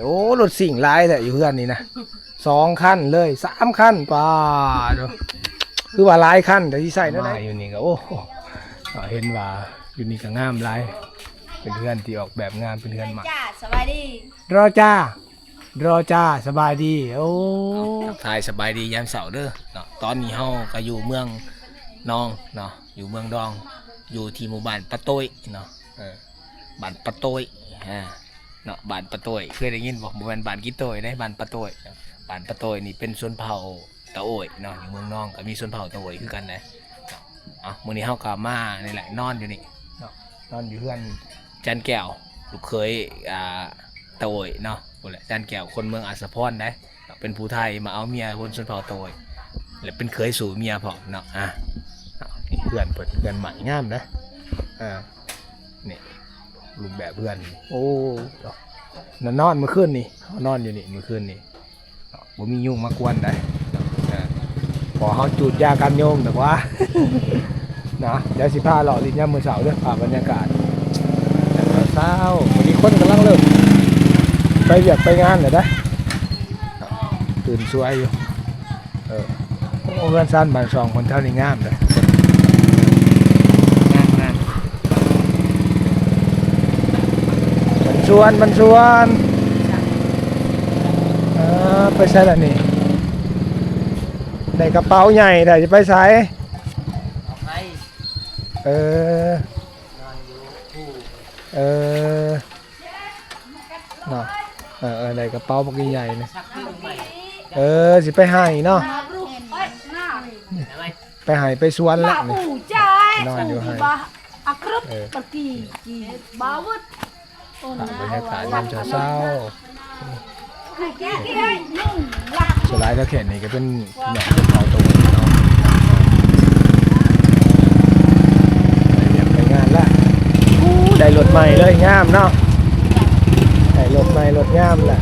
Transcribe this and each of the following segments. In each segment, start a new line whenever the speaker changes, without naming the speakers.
โอ้รถสิ่งหลายแต่อยู่เพื่อนนี่นะ2 คันเลย3 คันป่าดูคือว่าหลายคันแต่ที่ใส่นั่นมาอยู่นี่ก็โอ้เห็นว่าอยู่นี่ก็งามหลายเป็นเพื่อนที่ออกแบบงามเป็นเพื่อนใหม่
จ้าสบายดี
รอจ้สบายดีโอ้ทายสบายดียามเสาร์เด้อเนาะตอนนี้เฮาก็อยู่เมืองนองเนาะอยู่เมืองดองอยู่ที่หมู่บ้านปะโต้ยเนาะบ้านปะโต้ยเนาะบ้านปะโต้ยเคยได้ยินบ่บ่แม่นบ้านกิโต้ยได้บ้านปะโต้ยบ้านปะโต้ยนี่เป็นชนเผ่าตะโอยเนาะอยู่เมืองนองก็มีชนเผ่าตะโอยคือกันนะมื้อนี้เฮาก็มานี่แหละนอนอยู่นี่เนาะนอนอยู่เพื่อนจันแก้วลูกเคยตะโอยเนาะพุ่นแหละจันแก้วคนเมืองอัสสะพรได้เป็นผู้ไทยมาเอาเมียคนชนเผ่าตะโอยแล้วเป็นเคยสู่เมียพร้อมเนาะนี่เพื่อนใหม่งามนะนี่รูปแบบเพื่อนโอ้นอนเมื่อคืนนี่นอนอยู่นี่เมื่อคืนนี่บ่มียุ่งมากวนได้พอเขาจูดยากันโยมแต่ว่านะเดี๋ยวสิพาหล่อลิ้นย่ำมือเสาด้วยภาพบรรยากาศเช้าวันนี้คนกำลังเริ่มไปเวียกไปงานเลยนะตื่นสวยอยู่โอ้เพื่อนสั้นบาน2 คนเท่านี้งามเลยมันชวนไปใช้แล้วนี่ได้กระเป๋าใหญ่แต่จะไปใช้นอนอยู่คู่เนาะได้กระเป๋าพวกใหญ่ๆนะสิไปให้เนาะไปให้ไปสวนแล้วนี่นอนอยู่ให้บรรยากาศยามเช้าสไลด์แล้วแขนนี่ก็เป็นแหนมเป็นเผาตัวเนาะไปงานละได้รถใหม่เลยงามเนาะได้รถใหม่รถงามแหละ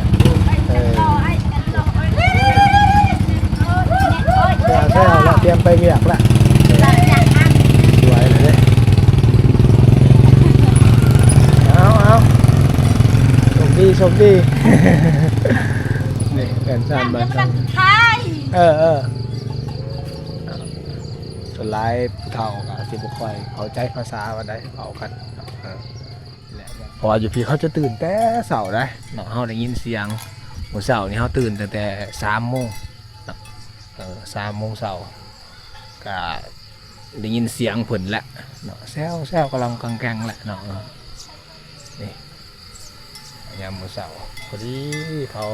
แซ่แล้วเตรียมไปเวียกละสวยเลยเอาโชคดีนี่แฟนซ่านบ้านกันส่วนไลฟ์เท่ากับสิบุคอยเขาใจภาษาวันใดเผากันพออยู่พี่เขาจะตื่นแต่เสาร์ได้เนาะเขาได้ยินเสียงหัวเสาร์นี่เขาตื่นแต่3 โมง3 โมงเสาร์ก็ได้ยินเสียงผลแหละเนาะแซวกำลังกังแกงแหละเนาะนี่ยามมื้อเช้าพอดีเขา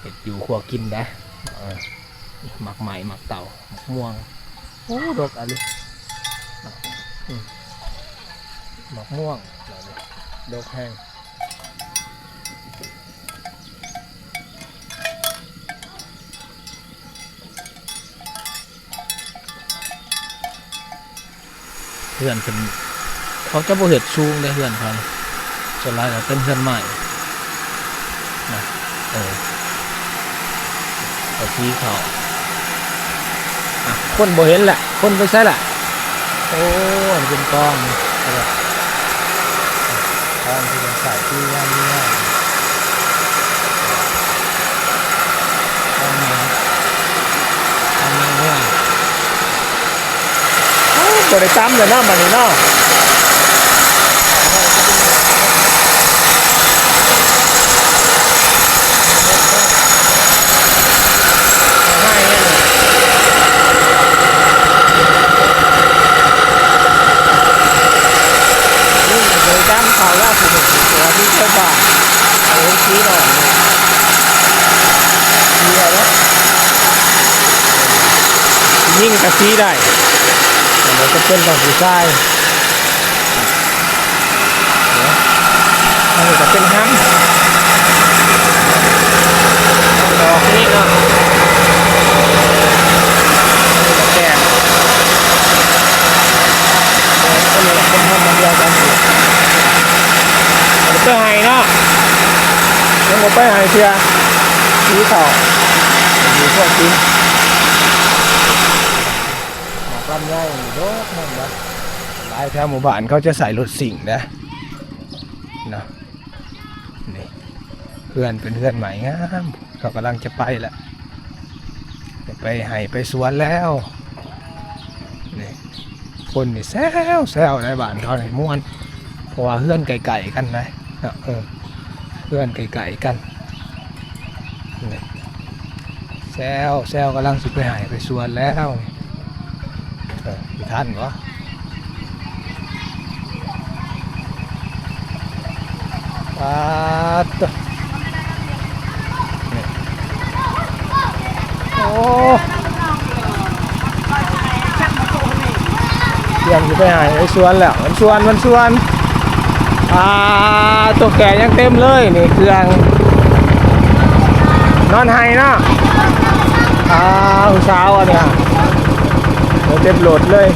เห็ดอยู่ขัวกินได้หมักไหมหมักเต่าหมักม่วงโอ้ดอกอะไรหมักม่วงดอกแห้งเพื่อนเป็นเขาจะบ่เห็ดชูงได้เพื่อนเขาส่วนไรก็เป็นเพื่อนใหม่นะแต่ที่เขาคนบ่เห็นแหละคนไปใช่แหละโอ้เป็นกองกองที่เป็นสายที่ย่านนี่กองเนี่ยบ่ได้ตั้มเลยนะมันนี่เนาะยิ่งกะซีได้เราจะเป็นของผู้ชายมันจะเป็นห้ำดอกนี่เนาะมันจะแก่ก็เลยเป็นห้ำมันเดียวกันมันจะหายเนาะยังไม่ไปหายเชียสีขาวมีพวกจริงลำไยโลกนั่นนะหลายแถวหมู่บ้านเขาจะใส่รถสิ่งนะ พื่อนเป็นเพื่อนใหม่งามเขากำลังจะไปแหละไปให้ไปสวนแล้วนี่คนนี่แซวในบ้านเขาในม่วนเพราะว่าเพื่อนไก่ๆกันนะเพื่อนไก่ๆกันนี่แซวกำลังสิไปให้ไปสวนแล้วพี่ท่านวะปัดโอ้เตรียมจะไปหาไอ้สวนแล้วมันสวนตัวแก่ยังเต็มเลยนี่เครื่องนอนไห้เนาะสาวอันเนี้ยเต็มโหลดเลย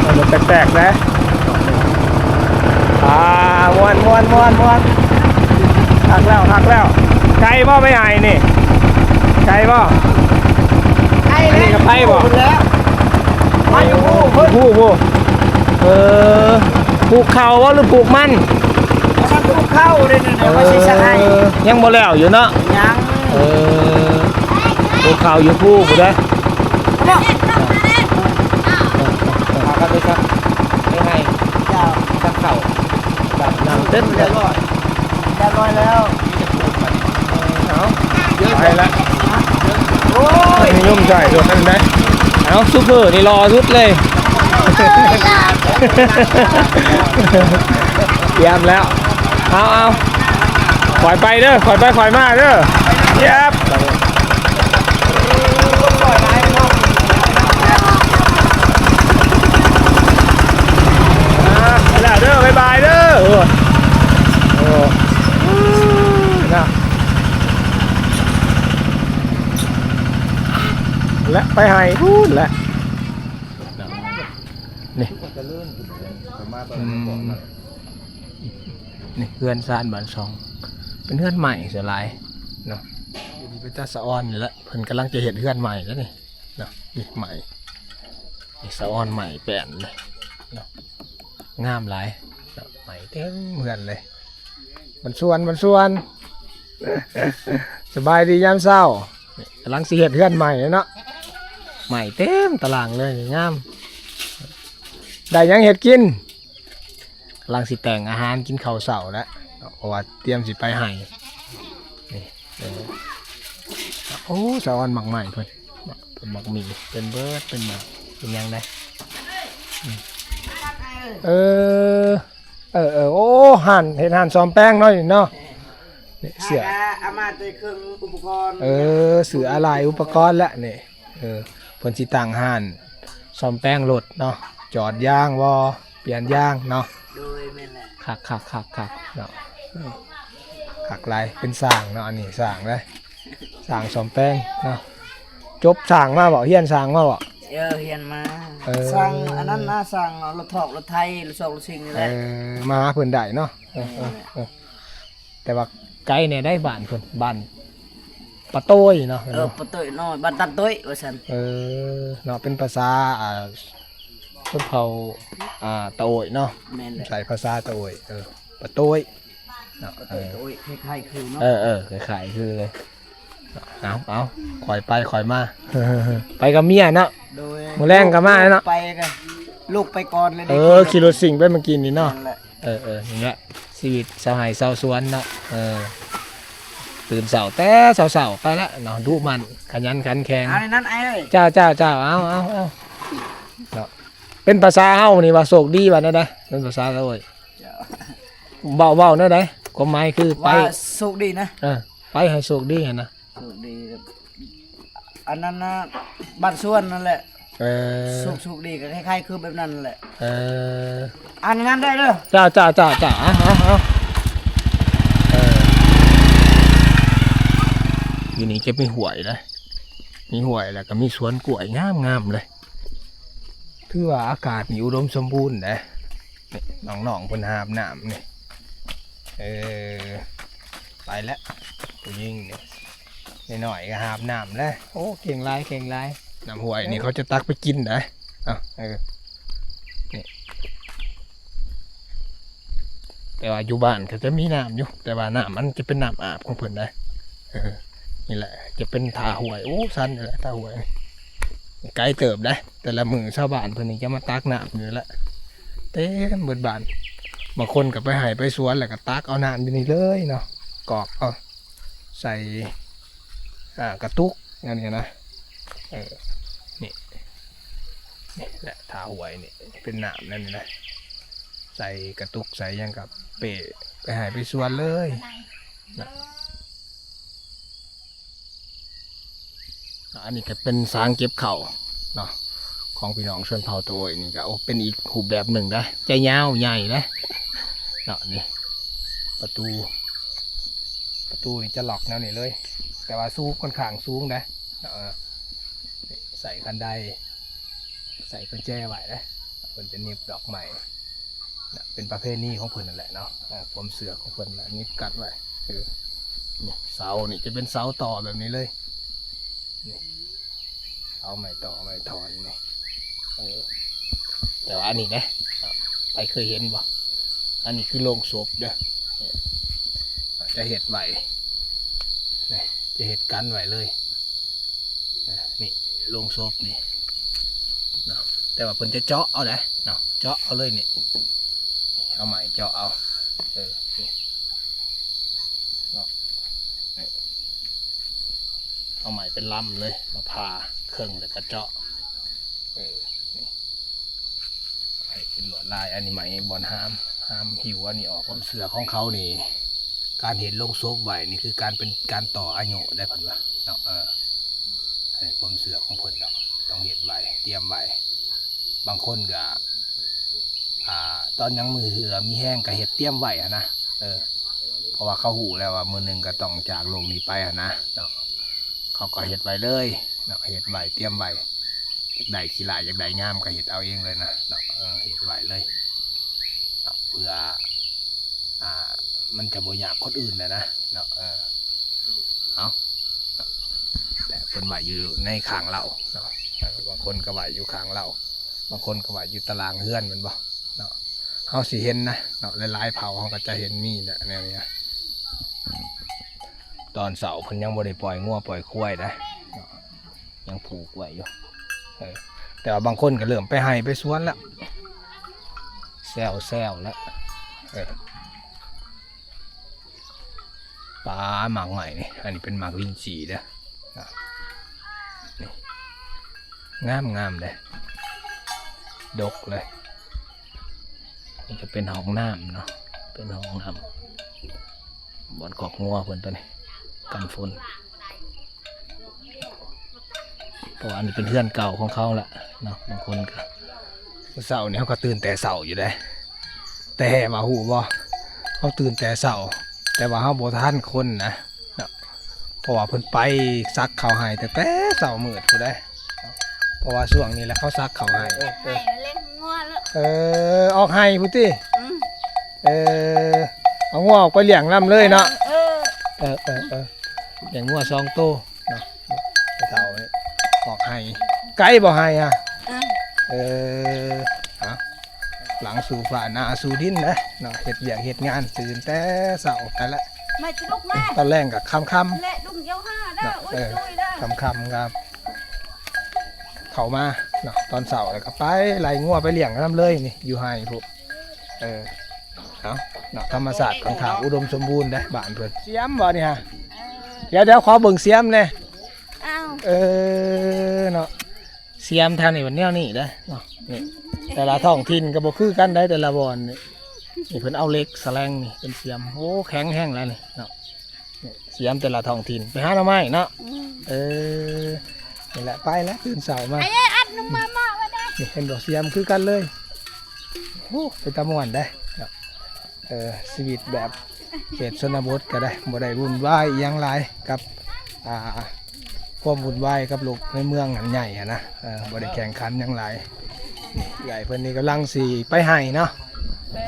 มันแตกๆนะม้วนทักแล้วไก่บ่ไม่หายนี่ไก่บ่ไก่นี่กับไก่บ่แล้วไก่ผู้ปลูกข้าวหรือปลูกมัน
ปลูกข้าวเลยเนี่ยว่าใช่ใช่
ยังบ่แล้วอยู่เนาะ
ยัง
ปลูกข้าวอยู่ผู้เด้อครับไปครับไม่ให้
เจ้า
สักเข่าแบบน้ำเต้น
เรียบร้อยแล้ว
ไปแล้ว
โอ้ย
นี่ยุ่งใจโดนนั่นไหมเอาซุปเปอร์นี่รอสุดเลยเยี่ยมแล้วเอาปล่อยไปเด้อปล่อยมาเด้อเยี่ยมเด้อบายเด้อและไปให้พูดและนี่นี่เพื่อนซานบ้านซองเป็นเพื่อนใหม่เสียหลายเนาะอยู่ที่เป็นตาสะออนนี่แหละเพิ่นกำลังจะเห็นเพื่อนใหม่แล้วนี่เนาะนี่ใหม่นี่สะออนใหม่แปลนเลยเนาะงามหลายใหม่เต็มเหมือนเลยมันส่วนสบายดียามเช้ากำลังสิเห็นเพื่อนใหม่เนาะใหม่เต็มตารางเลยงามได้ยังเห็ดกินกำลังสิแต่งอาหารกินข้าวเสาแล้วเพราะว่าเตรียมสิไปให้นี่โอ้สะออนหมักใหม่เพิ่นเป็นหมักหมี่เป็นเบิร์ดเป็นหมักเป็นยังไงโอ้หั่นเห็นหั่นซ้อมแป้งเนาะเนาะเสือ
อามาเตยเครื่องอุปกรณ์
เสืออะไรอุปกรณ์ละนี่เพิ่นสิต่างหั่นซ้อมแป้งรถเนาะจอดย่างวอเปลี่ยนย่างเนาะ
โดยแม่นแหละ
คักเนาะคักลายเป็นสร้างเนาะอันนี้สร้างเลยสร้างซ้อมแป้งเนาะจบสร้างมาบ่เฮียนสร้างมาบ่
เฮียนมาสั่งอันนั้นนะสั่งรถถอกรถไทยรถซอกรถซิงนี่แหละ
มาหาเพิ่นได้เนาะแต่ว่าไกลเนี่ยได้บ้านเพิ่นบ้านปะโต้ยเนาะ
ปะโต้ยน้อยบ้านตันโต้ยว่าซั่น
เนาะเป็นภาษาชนเผ่าตะโอยเนาะใส่ภาษาตะโอยปะโต้ย
เนาะโต้ยคล้ายๆคือเนาะ
คล้ายๆคือเลยเอาข่อยไปข่อยมาไปกับเมียเนาะมื้อแรงกับมาเนาะ
ไปกันลูกไปก่อนเลย
ขี่รถสิงไปเมื่อกี้นี่เนาะนี่แหละชีวิตชาวไร่ชาวสวนเนาะตื่นเสาแต่เสาไปแล้วเนาะดูมันขยันขันแข็ง
อันนั้นไอ้
เจ้าเอาเนาะเป็นภาษาเฮานี่ว่าโชคดีว่านั่นได้เป็นภาษาเราเว้ยเบานั่นได้ความหมายคือไป
โชคดีนะ
ไปให้โชคดีเห็นนะ
โชคดีอันนั้นนะบ้านสวนนั่นแหละโชคดีก็คล้ายๆคือแบบนั้นแหละอันนั้นได้เด้อ
เจ้าอยู่นี่จะมีหวยเลยมีหวยแล้วก็มีสวนกล้วยงามเลยถือว่าอากาศนี่อุดมสมบูรณ์นะน้องๆเพิ่นหาบน้ำนี่ไปแล้วผู้หญิงนี่หน่อยก็หาบน้ำแล้วโอ้เก่งไรน้ำหวยนี่เขาจะตักไปกินนะนี่ แต่ว่าอยู่บ้านก็จะมีน้ำอยู่แต่ว่าน้ำมันจะเป็นน้ำอาบของเพิ่นได้นี่แหละจะเป็นท่าห้วยโอ้สั้นนี่แหละท่าห้วยไกลเติบได้แต่ละมือชาวบ้านเพิ่นนี่จะมาตักน้ำอยู่แล้วเต็มเบิดบ้านบางคนก็ไปให้ไปสวนแล้วก็ตักเอาน้ำอยู่นี่เลยเนาะกรอกเอาใส่กระตุกอย่างนี้นะนี่แหละท่าห้วยนี่เป็นน้ำนั่นนี่นะใส่กระตุกใส่ยังกับเปะไปหายไปสวนเลยนะอันนี้ก็เป็นสางเก็บเข่าเนาะของพี่น้องชนเผ่าตัวโอยนี่ก็เป็นอีกรูปแบบหนึ่งนะใจยาวใหญ่นะเนาะนี่ประตูนี่จะล็อกแนวนี้เลยแต่ว่าสูงค่อนข้างสูงนะใส่คันไดใส่กุญแจไว้นะมันจะเน็บดอกใหม่เป็นประเภทนี้ของเพิ่นนั่นแหละเนาะความเสือของเพิ่นแหละนี่กัดไว้นี่เสานี่จะเป็นเสาต่อแบบนี้เลยนี่เสาไม่ต่อไม่ถอนนี่แต่ว่าอันนี้นะไปเคยเห็นบ่อันนี้คือโรงศพเด้อจะเห็ดไว้นี่จะเห็ดกันไว้เลยนี่โรงศพนี่เนาะแต่ว่าเพิ่นจะเจาะเอาได้เนาะเจาะเอาเลยนี่เอาใหม่เจาะเอานี่เนาะเอาใหม่เป็นลำเลยมาผ่าเครื่องแล้วก็เจาะนี่ให้เป็นลวดลายอันนี้ใหม่บอลห้ามหิวอันนี้ออกความเสือของเขานี่การเห็นลงโซฟไว้นี่คือการเป็นการต่ออายุได้ผลวะเนาะให้ความเสือของผลเราต้องเห็นไว้เตรียมไว้บางคนก็ตอนยังมือเหือมีแห้งก็เห็ดเตรียมไว้นะเพราะว่าเขาหูแล้วว่ามือหนึ่งก็ต้องจากโลกนี้ไปนะเนาะเขาก็เห็ดไว้เลยเนาะเห็ดไว้เตรียมไว้อยากได้ขี้ลายอยากได้งามก็เห็ดเอาเองเลยนะเนาะเห็ดไว้เลยเนาะเพื่อมันจะบ่ยากคนอื่นนะเนาะเอาแหละคนไหวอยู่ในข้างเราเนาะบางคนก็ไหวอยู่ข้างเราบางคนก็ไหวอยู่ตารางเฮือนมันบ่เนาะเขาสิเห็นนะเนาะหลายๆเผาเขาก็จะเห็นมีแหละแนวนี้ตอนเสาร์เพิ่นยังบ่ได้ปล่อยงัวปล่อยควายนะยังผูกไว้อยู่แต่ว่าบางคนก็เริ่มไปให้ไปสวนแล้วแซวแล้วปลาหมากใหม่นี่อันนี้เป็นหมากลิ้นจี่เด้อนี่งามเลยดกเลยมันจะเป็นห้องน้ำเนาะเป็นห้องน้ำบอนกอกงัวเพิ่นตัวนี้กันฝนเพราะอันนี้เป็นเพื่อนเก่าของเขาแหละเนาะบางคนก็เสาร์นี่เขาก็ตื่นแต่เสาร์อยู่ได้แต่ว่าหูบ่เขาตื่นแต่เสาร์แต่ว่าเขาโบทันคนนะเพราะว่าเพิ่นไปซักเขาให้แต่เสาร์มืดกูได้เพราะว่าช่วงนี้แหละเขาซักเขาให้ออกให้พุทธิเอางัวออกไปเลี้ยงน้ำเลยเนาะอย่างงัว2 ตัวเนาะเสาร์นี่ออกให้ไก่บ่ให้หลังสู่ฝ่านาสู่ดินนะเนาะเฮ็ดเวียกเฮ็ดงานตื่นแต่เช้าไปละตอนแรกกับค่ำครับเข้ามาเนาะตอนเช้าแล้วก็ไปไล่งัวไปเลี้ยงน้ำเลยนี่อยู่ให้พวกเนาะธรรมศาสตร์ของข่าวอุดมสมบูรณ์นะบ้านเพิ่นเสียมบ่นี่ฮะเดี๋ยวขอเบิ่งเสียมเลยเนาะเสียมทางนี้วันแนวนี้เด้อเนาะนี่แต่ละท้องถิ่นก็บ่คือกันได้แต่ละบ่อนนี่เพิ่นเอาเหล็กแสลงนี่เป็นเสียมโอ้แข็งแห้งแล้วนี่เนาะเสียมแต่ละท้องถิ่นไปหาหน่อไม้เนาะนี่แหละไปแล้วตื่นเช้ามานี่เห็นบ่เสียมคือกันเลยโอ้เป็นตะม่วนได้เนาะชีวิตแบบเขตชนบทก็ได้บ่ได้วุ่นวายอีหยังหลายกับความวุ่นวายกับลูกในเมืองหันใหญ่นะบ่ได้แข่งขันหยังหลายใหญ่เพิ่นนี่กำลังสิไปให้เนาะ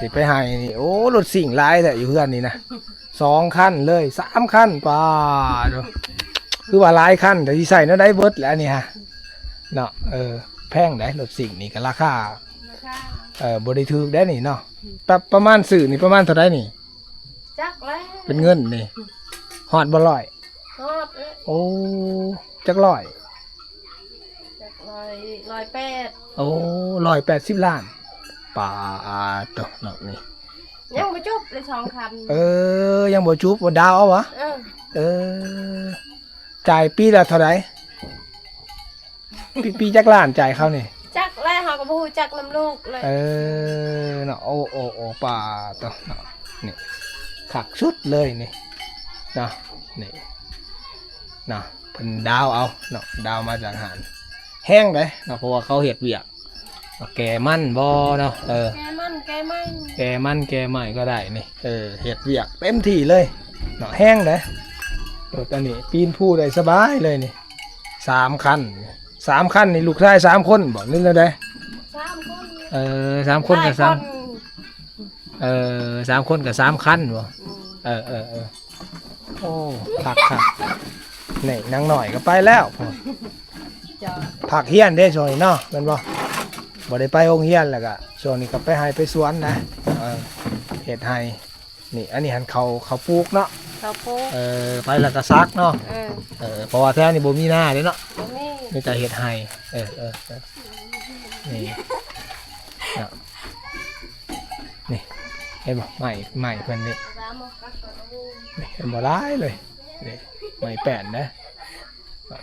สิไปให้นี่โอ้รถสิ่งหลายแต่อยู่เฮือนนี่นะ2 คันเลย3 คันป่าคือว่าหลายคันแต่ที่ใส่เนาะได้เบิดแล้วนี่ฮะเนาะแพงได้รถสิ่งนี่ก็ราคา บ่ได้ถูกได้นี่เนาะประมาณซื้อนี่ประมาณเท่าใดนี่
จักแล้ว
เป็นเงินนี่ฮอดบ่ร้อย
ฮอดเอ้ย
โอ้จักร้อย
จัก108
โอ้180ล้านป่าตัวเนาะนี่
ยังบ่จบเลย2คัน
ยังบ่จุบบ่ดาวเอาวะ
เออ
จ่ายปีละเท่าไหร่ปีจักล้านจ่ายเขานี่
จักแล้วเฮาก็บ่ฮู้จักนำลูกเลย
เนาะโอ้ป่าตัวเนาะนี่ขักสุดเลยนี่เนาะนี่เนาะเพิ่นดาวเอาเนาะดาวมาจากหารแห้งเด้เนาะเพราะว่าเขาเฮ็ดเวียกแก่มันบ่เนาะ
แกมัน
แก่ใหม่ก็ได้นี่เฮ็ดเวียกเต็มที่เลยเนาะแห้งเด้รถอันนี้ปีนผู้ได้สบายเลยนี่3 คันนี่ลูกชาย3 คนบ่นึกได้
3 คน
3 คนกับ3 3 คนกับ3 คันบ่โอ้ผักนี่นางหน่อยก็ไปแล้วผักเฮียนได้ช่วงนี้เนาะแม่นบ่ได้ไปโรงเรียนแล้วก็ช่วงนี้ก็ไปไห้ไปสวนนะเฮ็ดไห้นี่อันนี้หันเขาปลูกเนาะ
เขาปลูก
ไปแล้วก็ซักเนาะ
เออ
เพราะว่าแท้นี่บ่มีหน้าเด้เนาะ
บ่มี
มีแต่เฮ็ดไห้นี่เนาะนี่เห็นบ่ใหม่เพิ่นนี่
ตามมากักกับลูก
นี่เห็นบ่ร้ายเลยนี่ไม่แป้นนะ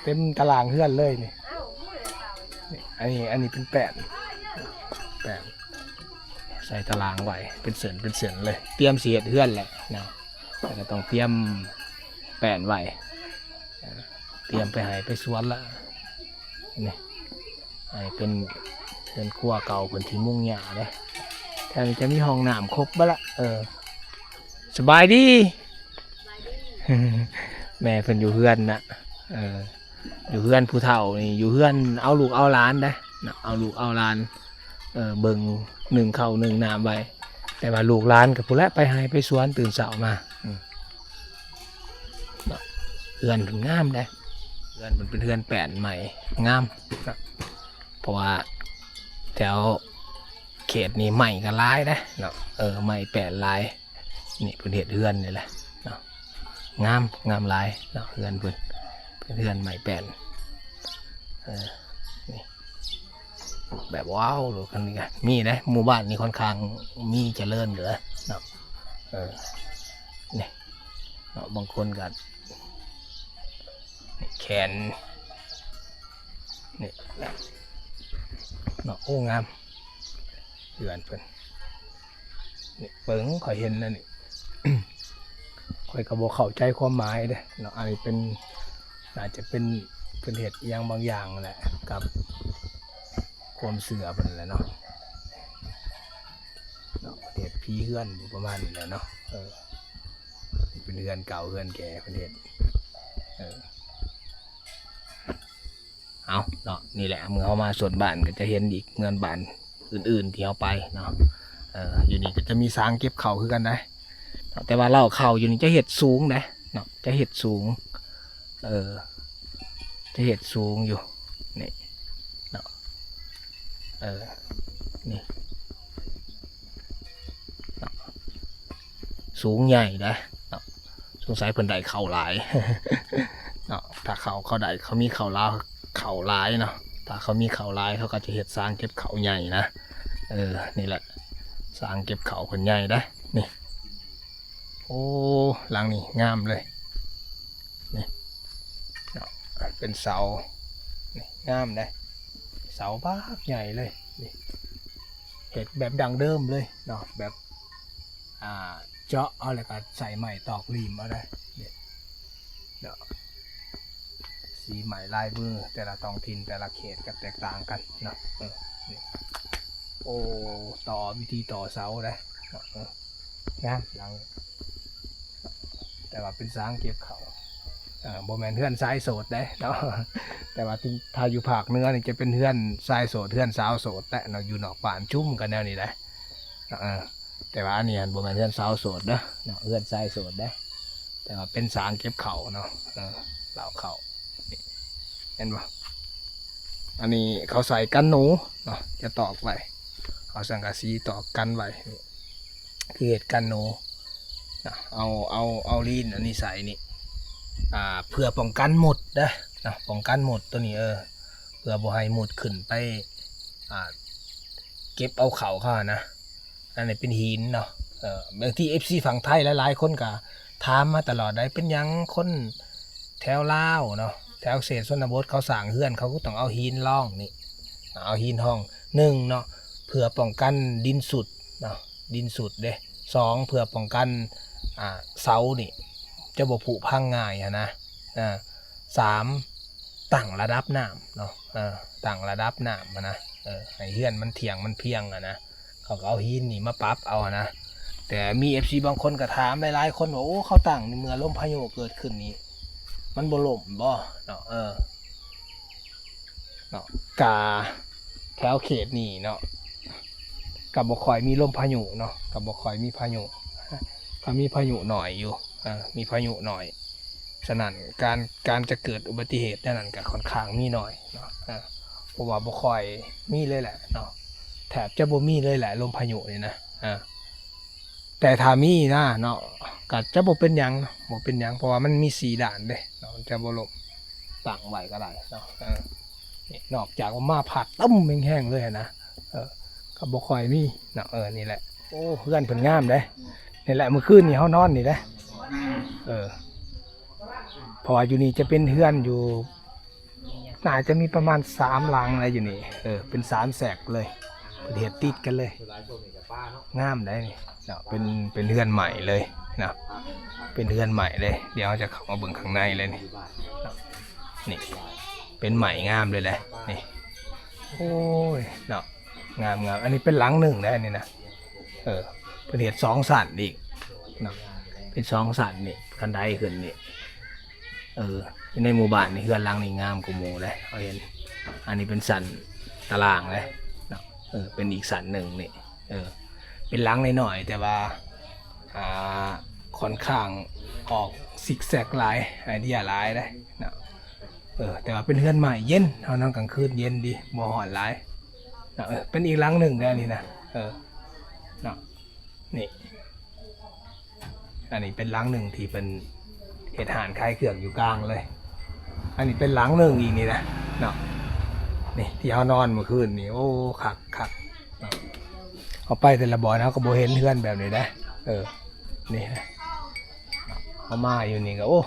เต็มตารางเฮือนเลยนี่
เอ้าผู้ใดเฒ่าอีก
นี่อันนี้เป็นแป้นใส่ตารางไว้เป็นเส้นเลยเตรียมสิเฮ็ดเฮือนแหละนะแล้วก็ต้องเตรียมแป้นไว้เตรียมไปให้ไปสวนละนี่ให้เป็นครัวเก่าเพิ่นที่มุ่งหญ้าเด้แถวนี้จะมีห้องน้ำครบบ่ละสบายดี แม่เพิ่นอยู่เฮือนนะอยู่เฮือนผู้เฒ่านี่อยู่เฮือนเอาลูกเอาหลานได้นะเอาลูกเอาหลานเบิ่งหนึ่งข้าวหนึ่งน้ำไว้แต่ว่าลูกหลานกับผู้และไปให้ไปสวนตื่นเช้ามาเฮือนเพิ่นงามได้เฮือนมันเป็นเฮือนแปลนใหม่งามนะเพราะว่าแถวเขตนี้ใหม่ก็หลายได้เนาะใหม่แปลนหลายนี่เพิ่นเฮ็ดเฮือนนี่แหละเนาะงามหลายเนาะเฮือนเพิ่นเป็นเฮือนใหม่แปลนนี่แบบว้าวเลยคันนี้กันมีนะหมู่บ้านนี้ค่อนข้างมีเจริญเหลือเนาะนี่เนาะบางคนก็แขนนี่เนาะโอ้งามเฮือนเพิ่นนี่เบิ่งข่อยเห็นแล้วนี่ ข่อยก็บ่เข้าใจความหมายเด้เนาะอันนี้เป็นอาจจะเป็นเหตุอย่างบางอย่างแหละกับความเสื่อเป็นแหละเนาะเหตุผีเฮือนประมาณนี้แหละเนาะเป็นเฮือนเก่าเฮือนแก่ประเทศเอาเนาะนี่แหละเมื่อเขามาส่วนบ้านก็จะเห็นอีกเงินบ้านอื่นๆที่เอาไปเนาะอยู่นี่ก็จะมีสางเก็บเข่าคือกันนะแต่ว่าเราเข่าอยู่นี่จะเห็ดสูงนะเนาะจะเห็ดสูงจะเห็ดสูงอยู่นี่เนาะนี่เนาะสูงใหญ่นะเนาะสงสัยเพิ่นได้เข่าหลาย เนาะถ้าเขาได้เขามีเข่าลาวเข่าหลายเนาะถ้าเขามีเข่าหลายเขาก็จะเห็ดสร้างเก็บเข่าใหญ่นะนี่แหละสร้างเก็บเข่าเพิ่นใหญ่นะนี่โอ้หลังนี่งามเลยนี่เนาะเป็นเสานี่งามเลยเสาบ้าใหญ่เลยนี่เห็ดแบบดังเดิมเลยเนาะแบบเจาะเอาเลยก็ใส่ใหม่ตอกรีมเอาได้เนี่ยเนาะสีใหม่ลายมือแต่ละท้องถิ่นแต่ละเขตก็แตกต่างกันเนาะนี่โอ้ต่อวิธีต่อเสาได้งามหลังแต่ว่าเป็นสร้างเก็บเขาโบแมนเฮือนทรายโสดได้เนาะแต่ว่าถ้าอยู่ภาคเหนือนี่จะเป็นเฮือนทรายโสดเฮือนสาวโสดแต่เราอยู่นอกป่านชุ่มกันแนวนี้ได้แต่ว่าอันนี้โบแมนเฮือนสาวโสดเนาะเฮือนทรายโสดได้แต่ว่าเป็นสร้างเก็บเขาเนาะเหล่าเขาเห็นปะอันนี้เขาใส่กันหนูเนาะจะตอกไว้ เอาสังกะสีตอกกันไว้นี่คือเห็ดกันโนนะเอาลีนอันนี้ใส่นี่เพื่อป้องกันหมดนะป้องกันหมดตัวนี้เพื่อบ่ให้หมดขึ้นไปเก็บเอาเขาเข้านะอันนี้เป็นหินเนาะบางที FC ฝั่งไทยหลายๆคนก็ถามมาตลอดได้เป็นหยังคนแถวลาวเนาะแถวเศษชนบทเขาสร้างเฮือนเขาก็ต้องเอาหินร่องนี่เอาหินห้อง1เนาะเพื่อป้องกันดินสุดเนาะดินสุดเด้2เพื่อป้องกันเสานี่จะบ่ผุพังง่ายนะ3ตั้งระดับน้ำเนาะตั้งระดับน้ำนะให้เฮือนมันเถียงมันเพียงนะเขาก็เอาหินนี่มาปรับเอานะแต่มี FC บางคนก็ถามหลายๆคนว่าโอ้เขาตั้งเมื่อลมพายุเกิดขึ้นนี้มันบ่ล่มบ่เนาะเนาะกาแถวเขตนี่เนาะกับบ่ค่อยมีลมพายุเนาะกับบ่ค่อยมีพายุก็มีพายุหน่อยอยู่มีพายุหน่อยฉะนั้นการจะเกิดอุบัติเหตุนั่นก็ค่อนข้างมีหน่อยเนาะเพราะว่าบ่ค่อยมีเลยแหละเนาะแถบจะบ่มีเลยแหละลมพายุนี่นะแต่ถ้ามีนะเนาะก็จะบ่เป็นหยังบ่เป็นหยังเพราะว่ามันมี4ด่านเด้เนาะจะบ่ล่มตั้งไว้ก็ได้เนาะนี่นอกจากว่ามาผัดตึ้มแห้งๆเลยนะก็บ่ค่อยมีเนาะนี่แหละโอ้เพื่อนเพิ่นงามเด้นี่แหละเมื่อคืนนี่เฮานอนนี่เด้เพราะว่าอยู่นี่จะเป็นเฮือนอยู่น่าจะมีประมาณ3หลังอะไรอยู่นี่เป็น3แสกเลยประเทศติดกันเลยงามได้นี่เนาะเป็นเฮือนใหม่เลยนะเป็นเฮือนใหม่เลยเดี๋ยวจะเข้ามาเบิ่งข้างในเลยนี่เป็นใหม่งามเลยแหละนี่โอ้ยเนาะงามอันนี้เป็นหลังหนึ่งได้นี่นะเป็นเห็ด2สันอีกเนาะเป็น2สันนี่กันไดขึ้นนี่ในหมู่บ้านนี่เฮือนหลังนี่งามกว่าหมู่เลยเอาเห็นอันนี้เป็นสันตารางเลยเนาะเป็นอีกสันหนึ่งนี่เป็นหลังหน่อยแต่ว่าค่อนข้างออกซิกแซกหลายไอเดียหลายเลยเนาะแต่ว่าเป็นเฮือนใหม่เย็นเท่านั้นกลางคืนเย็นดีบ่ฮ้อนหลายเนาะเป็นอีกหลังหนึ่งได้นี่นะเนาะนี่อันนี้เป็นหลังหนึ่งที่เป็นเห็ดห่านคลายเครื่องอยู่กลางเลยอันนี้เป็นหลังหนึ่งอีกนี่นะเนาะนี่ที่เขานอนเมื่อคืนนี่โอ้คักเขาไปแต่ละบ่อนเขาก็บ่เห็นเฮือนแบบนี้นะนี่นะเขามาอยู่นี่ก็โอ้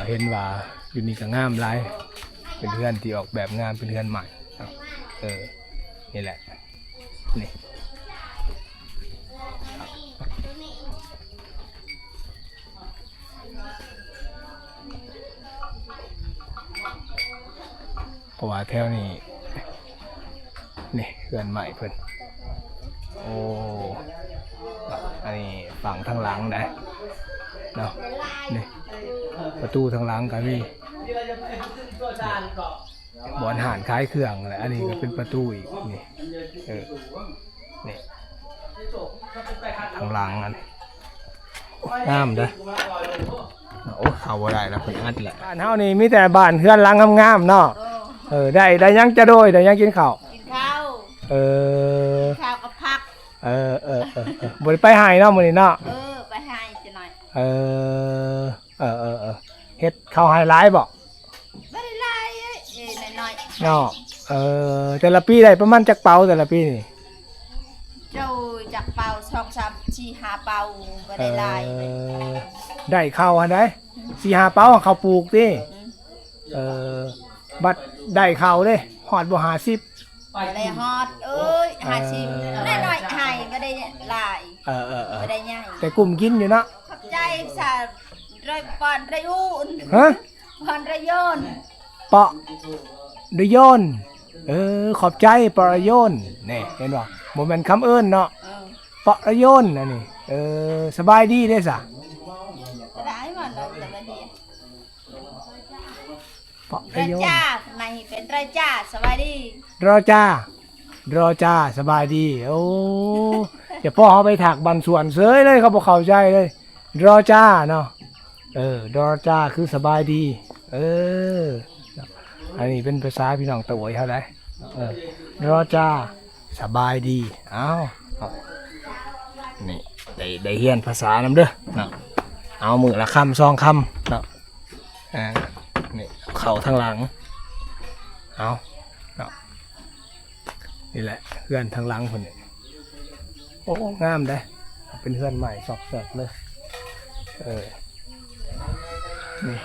เห็นว่าอยู่นี่ก็งามหลายเป็นเฮือนที่ออกแบบงามเป็นเฮือนใหม่นี่แหละนี่เพราะว่าแถวนี้นี่เฮือนใหม่เพิ่นโอ้อันนี้ฝั่งทางหลังนะเนาะนี่ประตูทางหลังก็มีบ่อนห่านคล้ายเครื่องอะไรอันนี้ก็เป็นประตูอีกนี่นี่ทางหลังอันนี้งามเด้อโอ้เข้าบ่ได้แล้วเพิ่นอัดแหละบ้านเฮานี่มีแต่บ้านเฮือนหลังงามๆเนาะได้ยังจะโดยได้ยังกินข้าว
ข้าวกับผัก
บ่ได้ไปหายเนาะมื้อนี้เนาะ
ไปให้จะหน่อย
เฮ็ดข้าวหายหลายบ่
บ่ได้หลายน้อย
เนาะแต่ละปีได้ประมาณจักเป๋าแต่ละปีนี่
เจ้าจักเป่า2 3 4 5เป่าบ่ได้หลาย
ได้ข้าวอันใด 4-5 เป๋าข้าวปลูกติบัดได้ข้าวเด้ฮอดบ่50
บ่ได้ฮอด50น้อยๆให้บ่ได้หลายบ่ได้ใหญ่
แต่กลุ่มกินอยู่เนาะ
ขอบใจซะร้อยปอนระยุน
ฮะ
ปอนระยน
เปาะระยนขอบใจปอระยนนี่เห็นบ่บ่แม่นคำเอิ้นเนาะเปาะระยนอันนี้สบายดีเด้ซะ
ได้บ่เนาะแต่บ่ดี
เปาะระยน
จ้าในเป็นระจ้าสบายดี
รอจ้สบายดีโอ้เดี๋ยวพ่อเขาไปถักบันส่วนเสยเลยเขาบอกเข้าใจเลยรอจ้าเนาะรอจ้าคือสบายดีอันนี้เป็นภาษาพี่น้องตะโวยเขาได้รอจ้า สบายดีอ้าวนี่ได้เรียนภาษานำเด้อเนาะเอามือละคำ2คำเนาะนี่เข่าทางหลังเอาเนาะนี่แหละเพื่อนทางหลังคนนี้โอ้งามได้เป็นเพื่อนใหม่สอบเสิร์ฟเลยนี่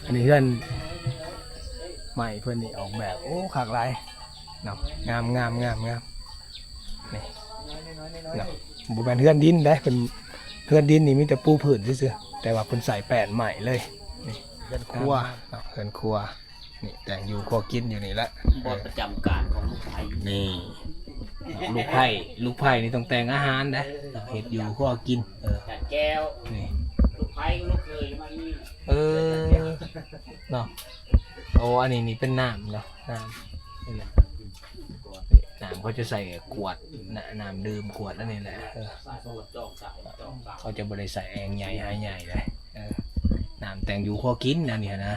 อันนี้เพื่อนใหม่เพื่อนนี่ออกแบบโอ้ขากลายเนาะงามนี่เนาะบุเป็นเพื่อนดินได้เป็นเพื่อนดินนี่มีแต่ปูผืนซื่อๆแต่ว่าเพิ่นใส่แป้นใหม่เลยนี่เพื่อนครัวเนาะเพื่อนครัวนี่แต่งอยู่ครัวกินอยู่นี่ละ
บทประจำการของลูกไผ่
นี่ลูกไผ่นี่ต้องแต่งอาหารนะเห็ดอยู่ครัวกิน
จัดแก้ว
นี่
ลูกไผ่ลูกเคยมานี่
เนาะโอ้อันนี้นี่เป็นน้ำเนาะน้ำนี่แหละน้ำเขาจะใส่ขวดน้ำดื่มขวดนั่นนี่แหละเขาจะบริใส่แองใหญ่หายใหญ่เลยน้ำแต่งอยู่ครัวกินนะเนี่ยนะ